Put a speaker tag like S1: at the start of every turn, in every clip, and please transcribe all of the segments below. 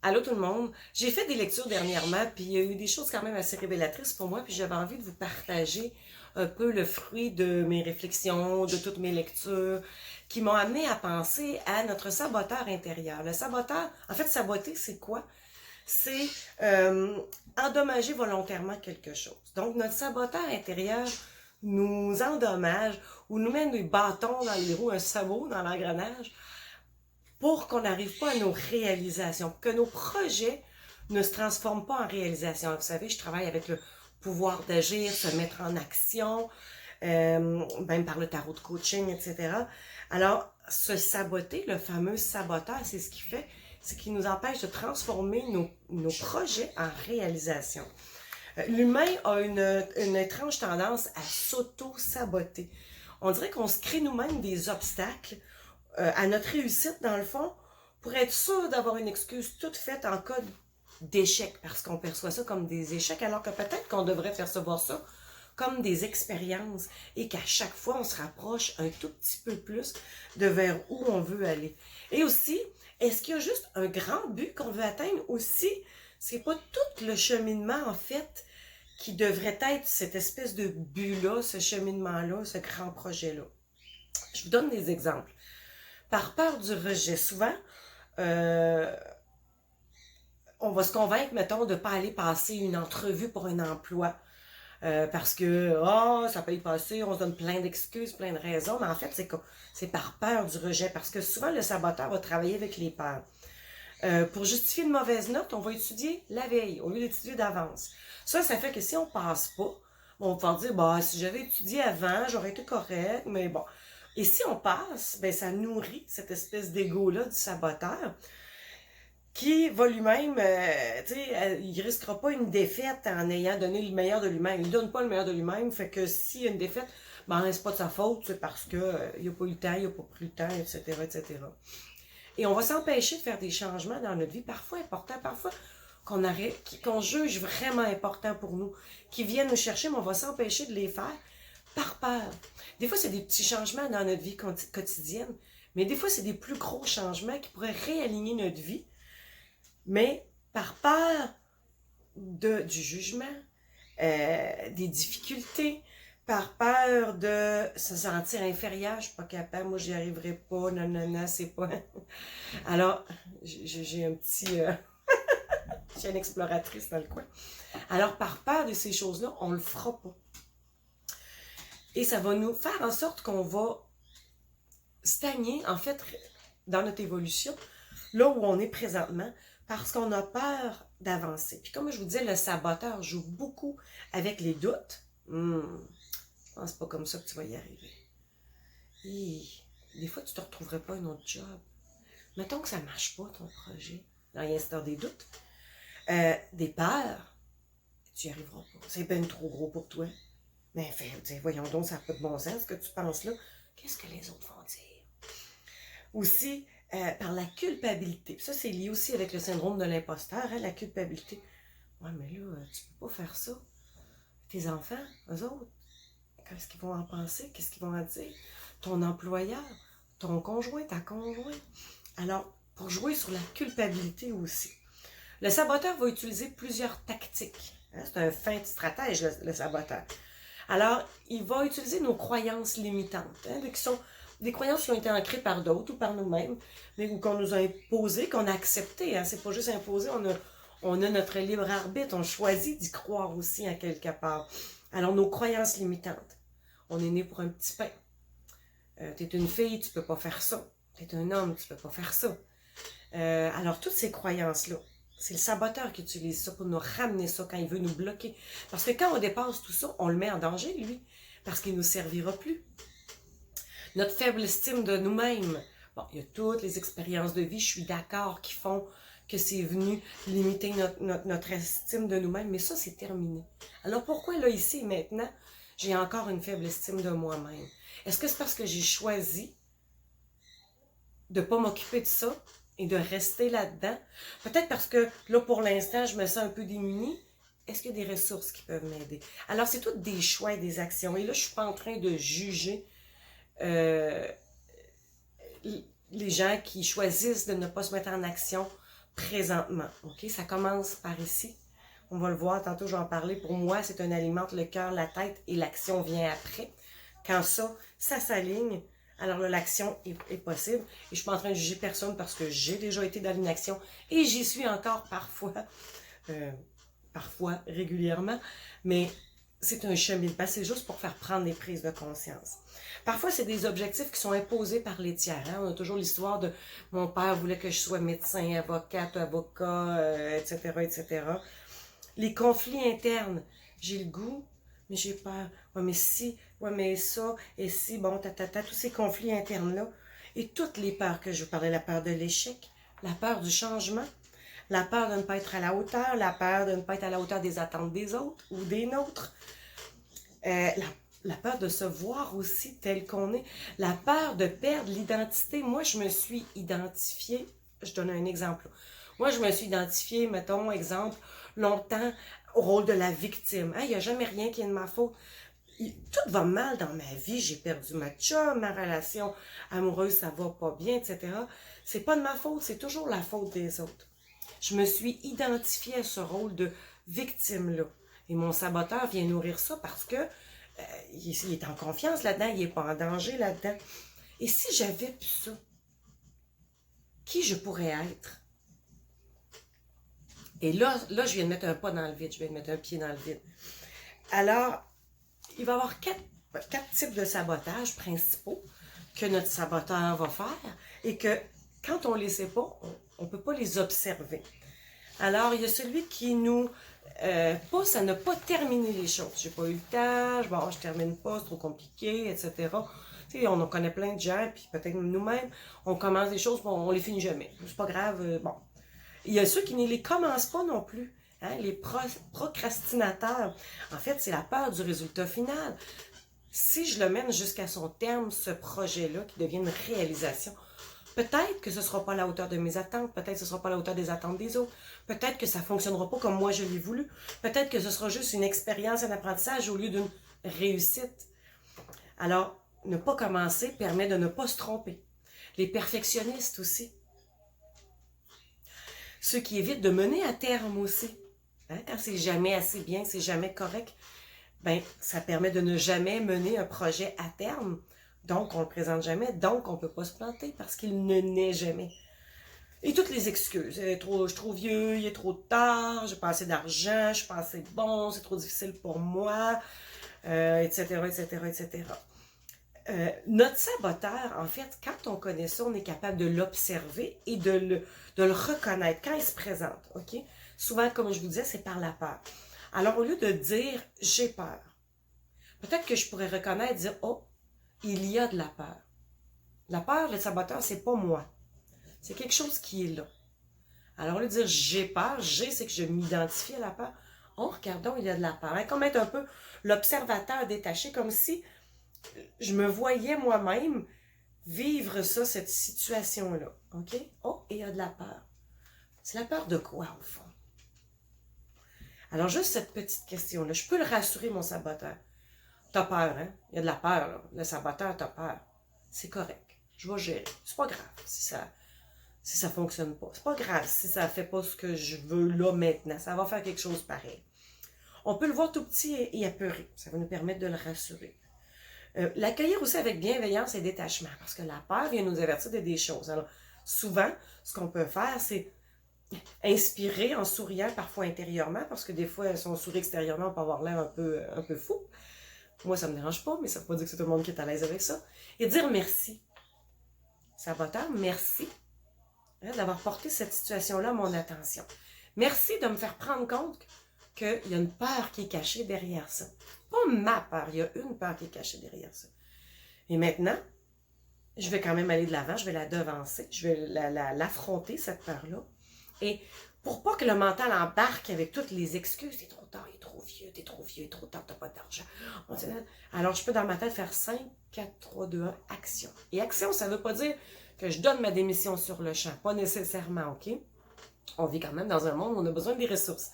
S1: Allô tout le monde. J'ai fait des lectures dernièrement, puis il y a eu des choses quand même assez révélatrices pour moi, puis j'avais envie de vous partager un peu le fruit de mes réflexions, de toutes mes lectures, qui m'ont amené à penser à notre saboteur intérieur. Le saboteur, en fait, saboter, c'est quoi? C'est endommager volontairement quelque chose. Donc, notre saboteur intérieur nous endommage ou nous met des bâtons dans les roues, un sabot dans l'engrenage, pour qu'on n'arrive pas à nos réalisations, que nos projets ne se transforment pas en réalisation. Vous savez, je travaille avec le pouvoir d'agir, se mettre en action, même par le tarot de coaching, etc. Alors, se saboter, le fameux saboteur, c'est ce qu'il fait, c'est qu'il nous empêche de transformer nos projets en réalisation. L'humain a une étrange tendance à s'auto-saboter. On dirait qu'on se crée nous-mêmes des obstacles à notre réussite, dans le fond, pour être sûr d'avoir une excuse toute faite en cas d'échec, parce qu'on perçoit ça comme des échecs, alors que peut-être qu'on devrait percevoir ça comme des expériences et qu'à chaque fois, on se rapproche un tout petit peu plus de vers où on veut aller. Et aussi, est-ce qu'il y a juste un grand but qu'on veut atteindre aussi? C'est pas tout le cheminement, en fait, qui devrait être cette espèce de but-là, ce cheminement-là, ce grand projet-là. Je vous donne des exemples. Par peur du rejet, souvent, euh, on va se convaincre, mettons, de ne pas aller passer une entrevue pour un emploi. Parce que, ça peut y passer, on se donne plein d'excuses, plein de raisons, mais en fait, c'est par peur du rejet, parce que souvent, le saboteur va travailler avec les peurs. Pour justifier une mauvaise note, on va étudier la veille, au lieu d'étudier d'avance. Ça fait que si on passe pas, on va pouvoir dire, bah, si j'avais étudié avant, j'aurais été correct, mais bon. Et si on passe, ben, ça nourrit cette espèce d'ego-là du saboteur, qui va lui-même, tu sais, il risquera pas une défaite en ayant donné le meilleur de lui-même. Il donne pas le meilleur de lui-même, fait que s'il y a une défaite, ben, c'est pas de sa faute, c'est parce que il a pas eu le temps, il a pas pris le temps, etc., etc. Et on va s'empêcher de faire des changements dans notre vie, parfois importants, parfois qu'on juge vraiment importants pour nous, qui viennent nous chercher, mais on va s'empêcher de les faire par peur. Des fois, c'est des petits changements dans notre vie quotidienne, mais des fois, c'est des plus gros changements qui pourraient réaligner notre vie, mais par peur du jugement, des difficultés, par peur de se sentir inférieur, je suis pas capable, moi j'y arriverai pas, non, non, non, c'est pas... Alors, j'ai un petit... j'ai une exploratrice dans le coin. Alors, par peur de ces choses-là, on le fera pas. Et ça va nous faire en sorte qu'on va stagner, en fait, dans notre évolution, là où on est présentement, parce qu'on a peur d'avancer. Puis comme je vous disais, le saboteur joue beaucoup avec les doutes. Je pense pas comme ça que tu vas y arriver. Et des fois, tu te retrouverais pas un autre job. Mettons que ça marche pas, ton projet, dans l'instant des doutes. Des peurs, tu n'y arriveras pas. C'est bien trop gros pour toi. Mais voyons donc, ça n'a pas de bon sens ce que tu penses là. Qu'est-ce que les autres vont dire? Aussi, par la culpabilité. Ça, c'est lié aussi avec le syndrome de l'imposteur, hein, la culpabilité. Ouais, mais là, tu peux pas faire ça. Tes enfants, eux autres, qu'est-ce qu'ils vont en penser? Qu'est-ce qu'ils vont en dire? Ton employeur, ton conjoint, ta conjointe. Alors, pour jouer sur la culpabilité aussi. Le saboteur va utiliser plusieurs tactiques. Hein, c'est un fin stratège, le saboteur. Alors, il va utiliser nos croyances limitantes, hein, qui sont des croyances qui ont été ancrées par d'autres ou par nous-mêmes, mais qu'on nous a imposées, qu'on a acceptées. Hein. C'est pas juste imposé, on a notre libre arbitre, on choisit d'y croire aussi à quelque part. Alors, nos croyances limitantes. On est né pour un petit pain. T'es une fille, tu peux pas faire ça. T'es un homme, tu peux pas faire ça. Alors, toutes ces croyances-là, c'est le saboteur qui utilise ça pour nous ramener ça quand il veut nous bloquer. Parce que quand on dépasse tout ça, on le met en danger, lui, parce qu'il ne nous servira plus. Notre faible estime de nous-mêmes. Bon, il y a toutes les expériences de vie, je suis d'accord, qui font que c'est venu limiter notre estime de nous-mêmes, mais ça, c'est terminé. Alors pourquoi, là, ici et maintenant, j'ai encore une faible estime de moi-même? Est-ce que c'est parce que j'ai choisi de ne pas m'occuper de ça et de rester là-dedans? Peut-être parce que, là, pour l'instant, je me sens un peu démunie. Est-ce qu'il y a des ressources qui peuvent m'aider? Alors, c'est tout des choix et des actions. Et là, je ne suis pas en train de juger les gens qui choisissent de ne pas se mettre en action présentement. OK? Ça commence par ici. On va le voir, tantôt je vais en parler. Pour moi, c'est un aliment entre le cœur, la tête et l'action vient après. Quand ça s'aligne, alors là, l'action est possible. Et je ne suis pas en train de juger personne parce que j'ai déjà été dans l'inaction et j'y suis encore parfois, régulièrement. Mais c'est un cheminement, c'est juste pour faire prendre des prises de conscience. Parfois, c'est des objectifs qui sont imposés par les tiers. Hein? On a toujours l'histoire de mon père voulait que je sois médecin, avocate, avocat, etc., etc. Les conflits internes, j'ai le goût, mais j'ai peur. Ouais, mais si, ouais, mais ça, et si, bon, tous ces conflits internes-là. Et toutes les peurs que je vous parlais, la peur de l'échec, la peur du changement, la peur de ne pas être à la hauteur, la peur de ne pas être à la hauteur des attentes des autres ou des nôtres, la peur de se voir aussi tel qu'on est, la peur de perdre l'identité. Moi, je me suis identifiée, je donne un exemple. Moi, je me suis identifiée, mettons, exemple, longtemps au rôle de la victime. Il n'y a jamais rien qui est de ma faute. Tout va mal dans ma vie. J'ai perdu ma chum, ma relation amoureuse, ça va pas bien, etc. C'est pas de ma faute, c'est toujours la faute des autres. Je me suis identifiée à ce rôle de victime-là. Et mon saboteur vient nourrir ça parce que il est en confiance là-dedans, il n'est pas en danger là-dedans. Et si j'avais plus ça, qui je pourrais être? Et là, je viens de mettre un pas dans le vide, je viens de mettre un pied dans le vide. Alors, il va y avoir quatre types de sabotage principaux que notre saboteur va faire et que quand on ne les sait pas, on ne peut pas les observer. Alors, il y a celui qui nous pousse à ne pas terminer les choses. J'ai pas eu le temps, bon, je termine pas, c'est trop compliqué, etc. Tu sais, on en connaît plein de gens, puis peut-être nous-mêmes, on commence des choses, bon, on les finit jamais. C'est pas grave, bon. Il y a ceux qui ne les commencent pas non plus. Hein, les procrastinateurs. En fait, c'est la peur du résultat final. Si je le mène jusqu'à son terme, ce projet-là, qui devient une réalisation, peut-être que ce ne sera pas à la hauteur de mes attentes, peut-être que ce ne sera pas à la hauteur des attentes des autres, peut-être que ça ne fonctionnera pas comme moi je l'ai voulu, peut-être que ce sera juste une expérience, un apprentissage au lieu d'une réussite. Alors, ne pas commencer permet de ne pas se tromper. Les perfectionnistes aussi. Ceux qui évitent de mener à terme aussi. Hein, quand c'est jamais assez bien, c'est jamais correct, ben, ça permet de ne jamais mener un projet à terme. Donc, on ne le présente jamais. Donc, on ne peut pas se planter parce qu'il ne naît jamais. Et toutes les excuses. Je suis trop vieux, il est trop tard, j'ai pas assez d'argent, je suis pas assez bon, c'est trop difficile pour moi, etc., etc., etc. Notre saboteur, en fait, quand on connaît ça, on est capable de l'observer et de le reconnaître quand il se présente. OK? Souvent, comme je vous disais, c'est par la peur. Alors, au lieu de dire « j'ai peur », peut-être que je pourrais reconnaître, dire « oh, il y a de la peur ». La peur, le saboteur, c'est pas moi. C'est quelque chose qui est là. Alors, au lieu de dire « j'ai peur », c'est que je m'identifie à la peur. Oh, regardons, il y a de la peur. Hein? Comme être un peu l'observateur détaché, comme si je me voyais moi-même vivre ça, cette situation-là. OK? Oh, et il y a de la peur. C'est la peur de quoi, au fond? Alors, juste cette petite question-là, je peux le rassurer, mon saboteur. T'as peur, hein? Il y a de la peur, là. Le saboteur, t'as peur. C'est correct. Je vais gérer. C'est pas grave si ça fonctionne pas. C'est pas grave si ça fait pas ce que je veux là, maintenant. Ça va faire quelque chose pareil. On peut le voir tout petit et apeuré. Ça va nous permettre de le rassurer. L'accueillir aussi avec bienveillance et détachement, parce que la peur vient nous avertir de des choses. Alors, souvent, ce qu'on peut faire, c'est inspirer en souriant, parfois intérieurement, parce que des fois, si on sourit extérieurement, on peut avoir l'air un peu fou. Moi, ça ne me dérange pas, mais ça ne veut pas dire que c'est tout le monde qui est à l'aise avec ça. Et dire merci. Saboteur, merci d'avoir porté cette situation-là à mon attention. Merci de me faire prendre compte qu'il y a une peur qui est cachée derrière ça. Pas ma peur, il y a une peur qui est cachée derrière ça. Et maintenant, je vais quand même aller de l'avant, je vais la devancer, je vais l'affronter, cette peur-là. Et pour pas que le mental embarque avec toutes les excuses, t'es trop tard, il est trop vieux, t'es trop vieux, il est trop tard, t'as pas d'argent. Alors, je peux dans ma tête faire 5, 4, 3, 2, 1, action. Et action, ça veut pas dire que je donne ma démission sur le champ, pas nécessairement, OK? On vit quand même dans un monde où on a besoin des ressources.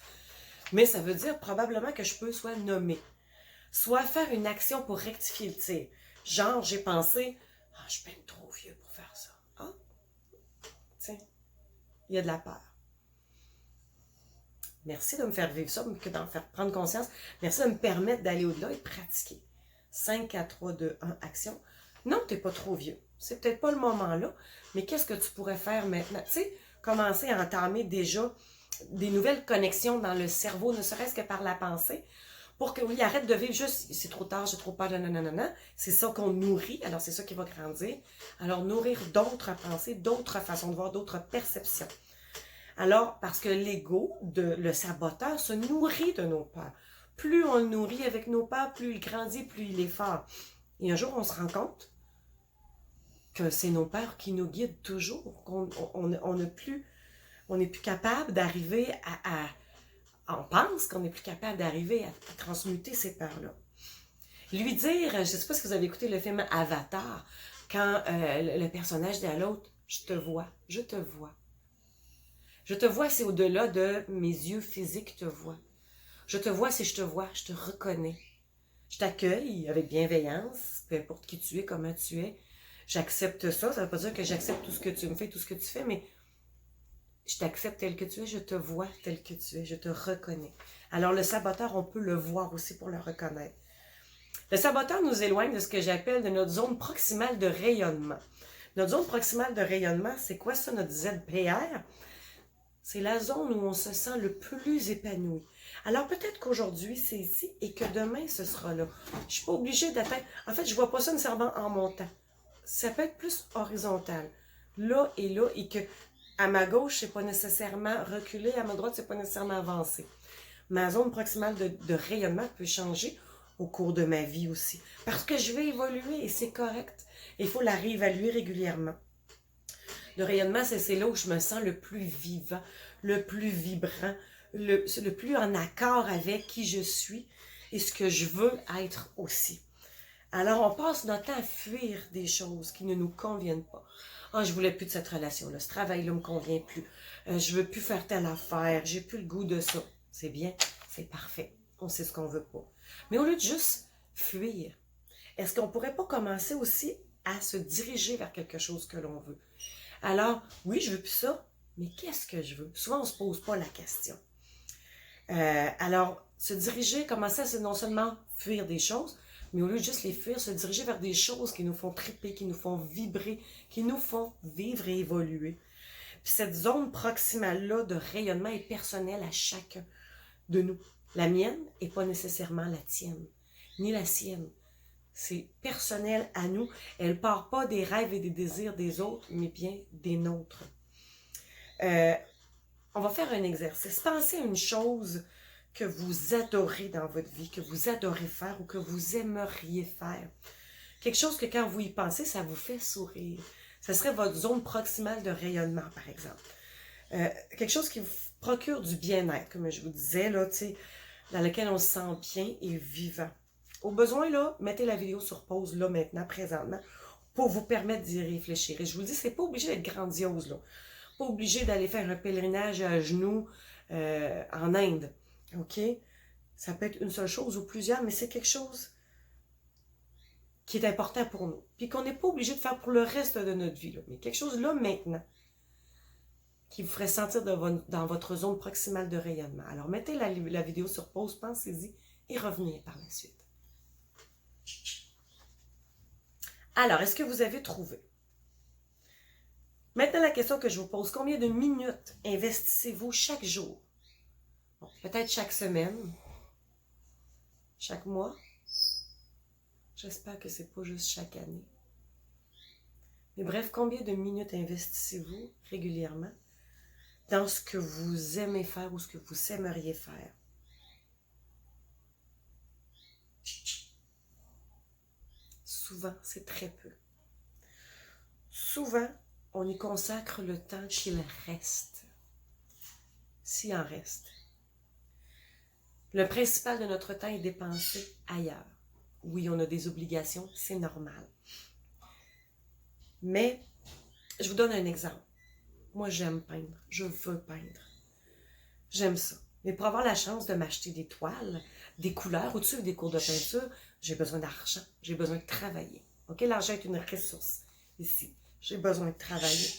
S1: Mais ça veut dire probablement que je peux soit nommer, soit faire une action pour rectifier le tir. Genre, j'ai pensé, je suis bien trop vieux pour faire ça. Ah, tiens, il y a de la peur. Merci de me faire vivre ça, que d'en faire prendre conscience. Merci de me permettre d'aller au-delà et de pratiquer. 5, 4, 3, 2, 1, action. Non, tu n'es pas trop vieux. C'est peut-être pas le moment là, mais qu'est-ce que tu pourrais faire maintenant? Tu sais, commencer à entamer déjà des nouvelles connexions dans le cerveau, ne serait-ce que par la pensée, pour qu'il arrête de vivre juste, c'est trop tard, j'ai trop peur, nanana. C'est ça qu'on nourrit, alors c'est ça qui va grandir. Alors nourrir d'autres pensées, d'autres façons de voir, d'autres perceptions. Alors, parce que l'ego, le saboteur, se nourrit de nos peurs. Plus on le nourrit avec nos peurs, plus il grandit, plus il est fort. Et un jour, on se rend compte que c'est nos peurs qui nous guident toujours, on n'est plus capable d'arriver on pense qu'on n'est plus capable d'arriver à transmuter ces peurs-là. Lui dire, je ne sais pas si vous avez écouté le film Avatar, quand le personnage dit à l'autre, je te vois, je te vois. Je te vois, c'est au-delà de mes yeux physiques te voient. Je te vois, c'est je te vois, je te reconnais. Je t'accueille avec bienveillance, peu importe qui tu es, comment tu es. J'accepte ça, ça ne veut pas dire que j'accepte tout ce que tu me fais, tout ce que tu fais, mais je t'accepte tel que tu es, je te vois tel que tu es, je te reconnais. Alors le saboteur, on peut le voir aussi pour le reconnaître. Le saboteur nous éloigne de ce que j'appelle de notre zone proximale de rayonnement. Notre zone proximale de rayonnement, c'est quoi ça, notre ZPR? C'est la zone où on se sent le plus épanoui. Alors peut-être qu'aujourd'hui, c'est ici et que demain, ce sera là. Je ne suis pas obligée d'atteindre... En fait, je ne vois pas ça nécessairement en montant. Ça peut être plus horizontal. Là, et que à ma gauche, c'est pas nécessairement reculer, à ma droite, c'est pas nécessairement avancer. Ma zone proximale de rayonnement peut changer au cours de ma vie aussi. Parce que je vais évoluer et c'est correct. Il faut la réévaluer régulièrement. Le rayonnement, c'est là où je me sens le plus vivant, le plus vibrant, le plus en accord avec qui je suis et ce que je veux être aussi. Alors, on passe notre temps à fuir des choses qui ne nous conviennent pas. Ah, je voulais plus de cette relation-là, ce travail-là me convient plus, je veux plus faire telle affaire, j'ai plus le goût de ça. C'est bien, c'est parfait, on sait ce qu'on veut pas. Mais au lieu de juste fuir, est-ce qu'on pourrait pas commencer aussi à se diriger vers quelque chose que l'on veut? Alors, oui, je veux plus ça, mais qu'est-ce que je veux? Souvent, on se pose pas la question. Alors, se diriger, commencer à non seulement fuir des choses, mais au lieu de juste les fuir, se diriger vers des choses qui nous font triper, qui nous font vibrer, qui nous font vivre et évoluer. Puis cette zone proximale-là de rayonnement est personnelle à chacun de nous. La mienne n'est pas nécessairement la tienne, ni la sienne. C'est personnel à nous. Elle ne part pas des rêves et des désirs des autres, mais bien des nôtres. On va faire un exercice. Pensez à une chose que vous adorez dans votre vie, que vous adorez faire ou que vous aimeriez faire. Quelque chose que quand vous y pensez, ça vous fait sourire. Ce serait votre zone proximale de rayonnement, par exemple. Quelque chose qui vous procure du bien-être, comme je vous disais, là, dans lequel on se sent bien et vivant. Au besoin, là, mettez la vidéo sur pause, là, maintenant, présentement, pour vous permettre d'y réfléchir. Et je vous dis, c'est pas obligé d'être grandiose, là. Pas obligé d'aller faire un pèlerinage à genoux en Inde. OK? Ça peut être une seule chose ou plusieurs, mais c'est quelque chose qui est important pour nous. Puis qu'on n'est pas obligé de faire pour le reste de notre vie. Là. Mais quelque chose là, maintenant, qui vous ferait sentir dans votre zone proximale de rayonnement. Alors, mettez la vidéo sur pause, pensez-y et revenez par la suite. Alors, est-ce que vous avez trouvé? Maintenant, la question que je vous pose, combien de minutes investissez-vous chaque jour? Bon, peut-être chaque semaine, chaque mois. J'espère que c'est pas juste chaque année. Mais bref, combien de minutes investissez-vous régulièrement dans ce que vous aimez faire ou ce que vous aimeriez faire? Souvent, c'est très peu. Souvent, on y consacre le temps qu'il reste, s'il en reste. Le principal de notre temps est dépensé ailleurs. Oui, on a des obligations, c'est normal. Mais, je vous donne un exemple. Moi, j'aime peindre. Je veux peindre. J'aime ça. Mais pour avoir la chance de m'acheter des toiles, des couleurs, ou de suivre des cours de peinture, j'ai besoin d'argent. J'ai besoin de travailler. OK? L'argent est une ressource ici. J'ai besoin de travailler.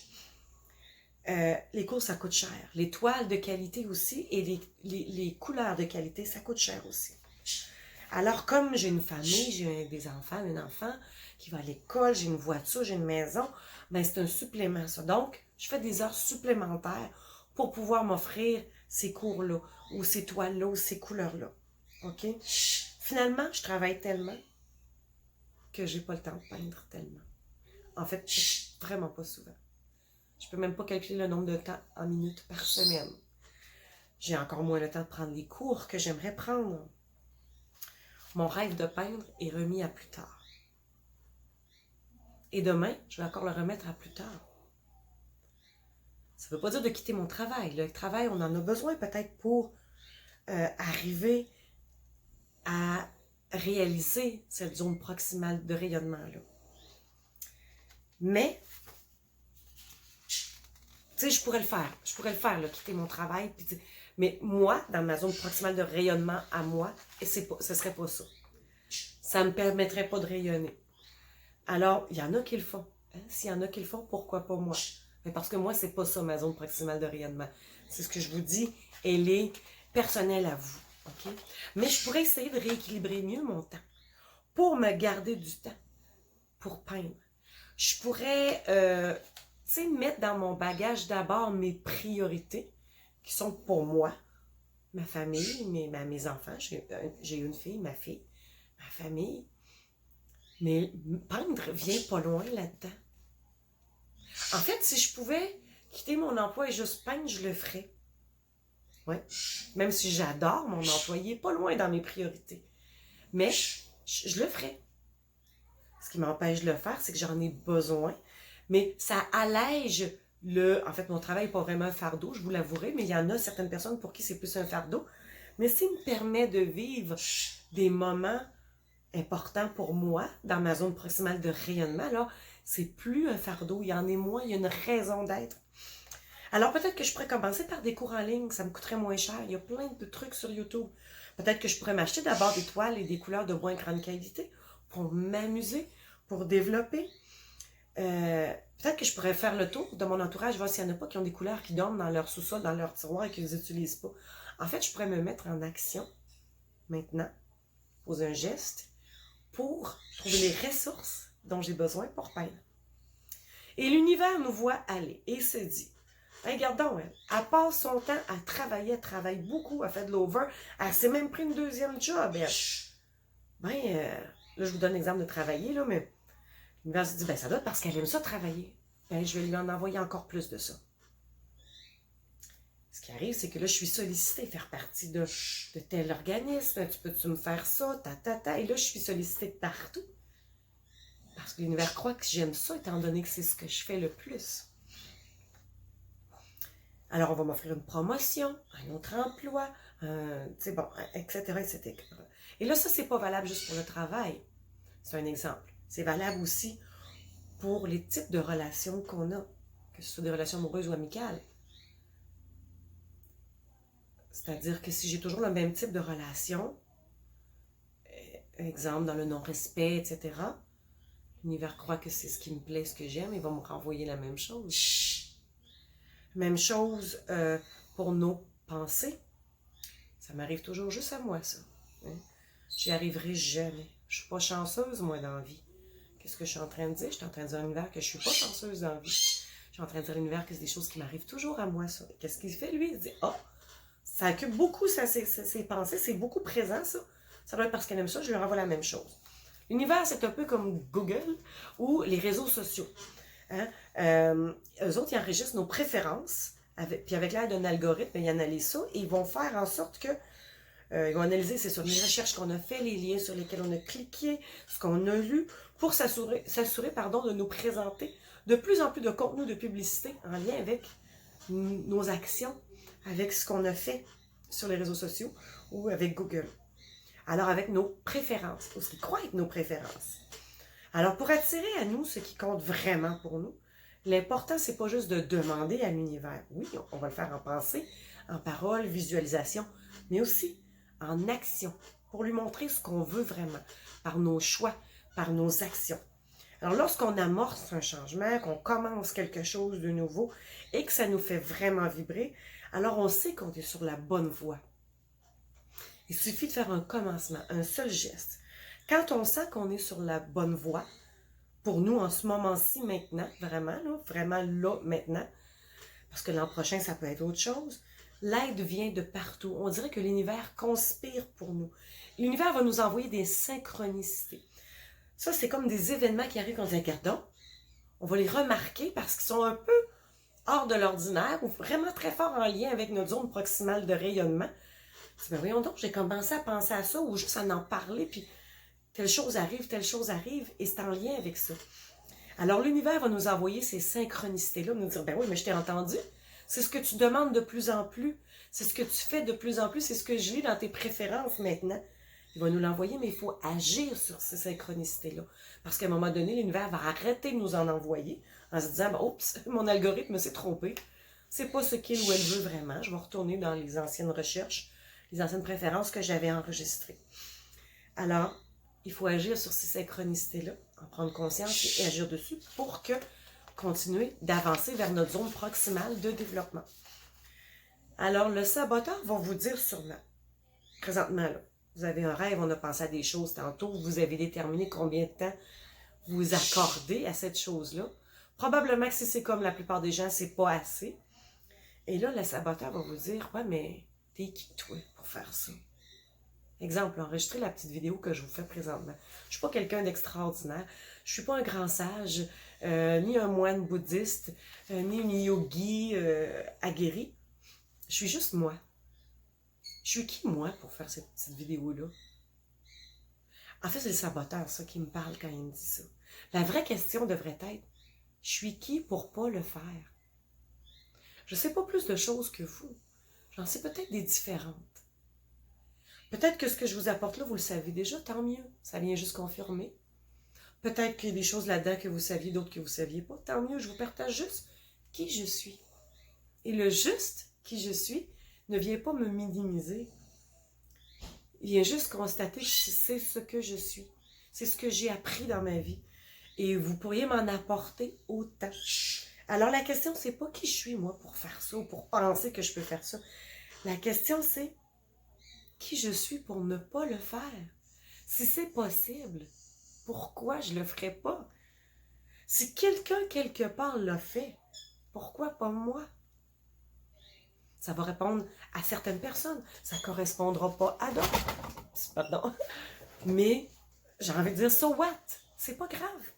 S1: les cours, ça coûte cher. Les toiles de qualité aussi et les couleurs de qualité, ça coûte cher aussi. Alors, comme j'ai une famille, j'ai des enfants, un enfant qui va à l'école, j'ai une voiture, j'ai une maison, ben c'est un supplément, ça. Donc, je fais des heures supplémentaires pour pouvoir m'offrir ces cours-là, ou ces toiles-là, ou ces couleurs-là. OK? Finalement, je travaille tellement que j'ai pas le temps de peindre tellement. En fait, vraiment pas souvent. Je peux même pas calculer le nombre de temps en minutes par semaine. J'ai encore moins le temps de prendre les cours que j'aimerais prendre. Mon rêve de peindre est remis à plus tard. Et demain, je vais encore le remettre à plus tard. Ça ne veut pas dire de quitter mon travail. Le travail, on en a besoin peut-être pour arriver à réaliser cette zone proximale de rayonnement-là. Mais, tu sais, je pourrais le faire. Je pourrais le faire, là, quitter mon travail. Puis, mais moi, dans ma zone proximale de rayonnement à moi, ce ne serait pas ça. Ça ne me permettrait pas de rayonner. Alors, il y en a qui le font. Hein? S'il y en a qui le font, pourquoi pas moi? Mais parce que moi, c'est pas ça ma zone proximale de rayonnement. C'est ce que je vous dis, elle est personnelle à vous. Okay? Mais je pourrais essayer de rééquilibrer mieux mon temps pour me garder du temps pour peindre. Je pourrais, tu sais, mettre dans mon bagage d'abord mes priorités qui sont pour moi, ma famille, mes enfants. J'ai une fille, ma fille, ma famille. Mais peindre vient pas loin là-dedans. En fait, si je pouvais quitter mon emploi et juste peindre, je le ferais. Ouais. Même si j'adore mon emploi, il n'est pas loin dans mes priorités. Mais je le ferais. Ce qui m'empêche de le faire, c'est que j'en ai besoin. Mais ça allège En fait, mon travail n'est pas vraiment un fardeau, je vous l'avouerai, mais il y en a certaines personnes pour qui c'est plus un fardeau. Mais s'il me permet de vivre des moments important pour moi, dans ma zone proximale de rayonnement, alors c'est plus un fardeau, il y en a moins, il y a une raison d'être. Alors peut-être que je pourrais commencer par des cours en ligne, ça me coûterait moins cher, il y a plein de trucs sur YouTube. Peut-être que je pourrais m'acheter d'abord des toiles et des couleurs de moins grande qualité pour m'amuser, pour développer. Peut-être que je pourrais faire le tour de mon entourage, voir s'il n'y en a pas qui ont des couleurs qui dorment dans leur sous-sol, dans leur tiroir et qu'ils n'utilisent pas. En fait, je pourrais me mettre en action maintenant, poser un geste, pour trouver les ressources dont j'ai besoin pour peindre. Et l'univers nous voit aller et se dit, regardons, elle passe son temps à travailler, elle travaille beaucoup, elle fait de l'over, elle s'est même pris une deuxième job. Là, je vous donne l'exemple de travailler, là, mais l'univers se dit, ça doit être parce qu'elle aime ça travailler. Je vais lui en envoyer encore plus de ça. Ce qui arrive, c'est que là, je suis sollicitée, faire partie de tel organisme, tu peux-tu me faire ça, et là, je suis sollicitée de partout. Parce que l'univers croit que j'aime ça, étant donné que c'est ce que je fais le plus. Alors, on va m'offrir une promotion, un autre emploi, etc., etc. Et là, ça, c'est pas valable juste pour le travail. C'est un exemple. C'est valable aussi pour les types de relations qu'on a, que ce soit des relations amoureuses ou amicales. C'est-à-dire que si j'ai toujours le même type de relation, exemple dans le non-respect, etc., l'univers croit que c'est ce qui me plaît, ce que j'aime, il va me renvoyer la même chose. Même chose pour nos pensées. Ça m'arrive toujours juste à moi, ça. Hein? J'y arriverai jamais. Je ne suis pas chanceuse, moi, dans la vie. Qu'est-ce que je suis en train de dire? Je suis en train de dire à l'univers que je ne suis pas chanceuse dans la vie. Je suis en train de dire à l'univers que c'est des choses qui m'arrivent toujours à moi, ça. Qu'est-ce qu'il fait, lui? Il dit, ça occupe beaucoup ses pensées, c'est beaucoup présent, ça. Ça doit être parce qu'elle aime ça, je lui renvoie la même chose. L'univers, c'est un peu comme Google ou les réseaux sociaux. Hein? Eux autres, ils enregistrent nos préférences, puis avec l'aide d'un algorithme, ils analysent ça et ils vont faire en sorte que ils vont analyser, c'est sur les recherches qu'on a fait, les liens sur lesquels on a cliqué, ce qu'on a lu, pour s'assurer de nous présenter de plus en plus de contenu de publicité en lien avec nos actions, avec ce qu'on a fait sur les réseaux sociaux ou avec Google. Alors, avec nos préférences, ou ce qu'ils croient être nos préférences. Alors, pour attirer à nous ce qui compte vraiment pour nous, l'important, c'est pas juste de demander à l'univers. Oui, on va le faire en pensée, en parole, visualisation, mais aussi en action, pour lui montrer ce qu'on veut vraiment, par nos choix, par nos actions. Alors, lorsqu'on amorce un changement, qu'on commence quelque chose de nouveau et que ça nous fait vraiment vibrer, alors on sait qu'on est sur la bonne voie. Il suffit de faire un commencement, un seul geste. Quand on sent qu'on est sur la bonne voie, pour nous en ce moment-ci, maintenant, vraiment là, maintenant, parce que l'an prochain, ça peut être autre chose, l'aide vient de partout. On dirait que l'univers conspire pour nous. L'univers va nous envoyer des synchronicités. Ça, c'est comme des événements qui arrivent quand on dit, regardons, on va les remarquer parce qu'ils sont un peu hors de l'ordinaire ou vraiment très fort en lien avec notre zone proximale de rayonnement. Ben voyons donc, j'ai commencé à penser à ça ou juste à en parler, puis telle chose arrive, et c'est en lien avec ça. Alors l'univers va nous envoyer ces synchronicités-là, nous dire, ben oui, mais je t'ai entendu, c'est ce que tu demandes de plus en plus, c'est ce que tu fais de plus en plus, c'est ce que je lis dans tes préférences maintenant. Il va nous l'envoyer, mais il faut agir sur ces synchronicités-là. Parce qu'à un moment donné, l'univers va arrêter de nous en envoyer en se disant, ben, oups, mon algorithme s'est trompé, c'est pas ce qu'il ou elle veut vraiment, je vais retourner dans les anciennes recherches, les anciennes préférences que j'avais enregistrées. Alors, il faut agir sur ces synchronicités-là, en prendre conscience et agir dessus pour continuer d'avancer vers notre zone proximale de développement. Alors, le saboteur va vous dire sûrement, présentement, là, vous avez un rêve, on a pensé à des choses tantôt, vous avez déterminé combien de temps vous accordez à cette chose-là. Probablement que si c'est comme la plupart des gens, c'est pas assez. Et là, le saboteur va vous dire, ouais, mais t'es qui, toi, pour faire ça? Exemple, enregistrer la petite vidéo que je vous fais présentement. Je ne suis pas quelqu'un d'extraordinaire. Je ne suis pas un grand sage, ni un moine bouddhiste, ni une yogi aguerri. Je suis juste moi. Je suis qui, moi, pour faire cette petite vidéo-là? En fait, c'est le saboteur, ça, qui me parle quand il me dit ça. La vraie question devrait être, je suis qui pour pas le faire? Je ne sais pas plus de choses que vous. J'en sais peut-être des différentes. Peut-être que ce que je vous apporte là, vous le savez déjà, tant mieux. Ça vient juste confirmer. Peut-être qu'il y a des choses là-dedans que vous saviez, d'autres que vous ne saviez pas. Tant mieux, je vous partage juste qui je suis. Et le juste qui je suis ne vient pas me minimiser. Il vient juste constater que c'est ce que je suis. C'est ce que j'ai appris dans ma vie. Et vous pourriez m'en apporter autant. Alors la question, c'est pas qui je suis, moi, pour faire ça ou pour penser que je peux faire ça. La question, c'est qui je suis pour ne pas le faire. Si c'est possible, pourquoi je ne le ferais pas? Si quelqu'un quelque part l'a fait, pourquoi pas moi? Ça va répondre à certaines personnes. Ça ne correspondra pas à d'autres. Pardon. Mais j'ai envie de dire, so what? C'est pas grave.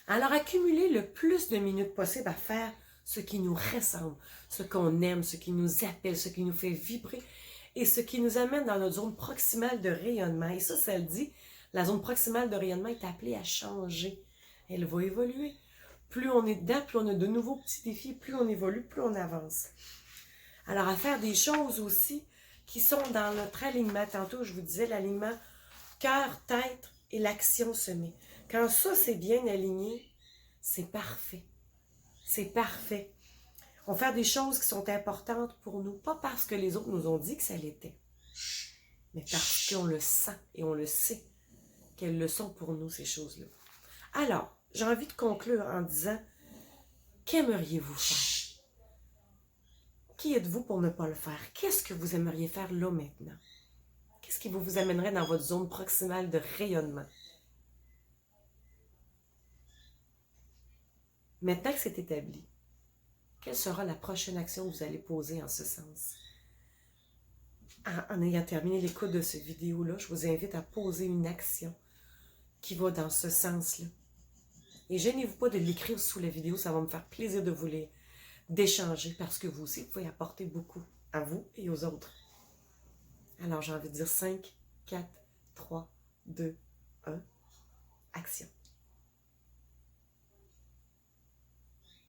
S1: Alors, accumuler le plus de minutes possible à faire ce qui nous ressemble, ce qu'on aime, ce qui nous appelle, ce qui nous fait vibrer et ce qui nous amène dans notre zone proximale de rayonnement. Et ça le dit, la zone proximale de rayonnement est appelée à changer. Elle va évoluer. Plus on est dedans, plus on a de nouveaux petits défis, plus on évolue, plus on avance. Alors, à faire des choses aussi qui sont dans notre alignement. Tantôt, je vous disais, l'alignement cœur, tête et l'action semée. Quand ça, c'est bien aligné, c'est parfait. C'est parfait. On fait des choses qui sont importantes pour nous, pas parce que les autres nous ont dit que ça l'était, mais parce qu'on le sent et on le sait qu'elles le sont pour nous, ces choses-là. Alors, j'ai envie de conclure en disant, qu'aimeriez-vous faire? Qui êtes-vous pour ne pas le faire? Qu'est-ce que vous aimeriez faire là maintenant? Qu'est-ce qui vous amènerait dans votre zone proximale de rayonnement? Maintenant que c'est établi, quelle sera la prochaine action que vous allez poser en ce sens? En ayant terminé l'écoute de cette vidéo-là, je vous invite à poser une action qui va dans ce sens-là. Et gênez-vous pas de l'écrire sous la vidéo, ça va me faire plaisir de vous lire, d'échanger, parce que vous aussi, vous pouvez apporter beaucoup à vous et aux autres. Alors, j'ai envie de dire 5, 4, 3, 2, 1, action.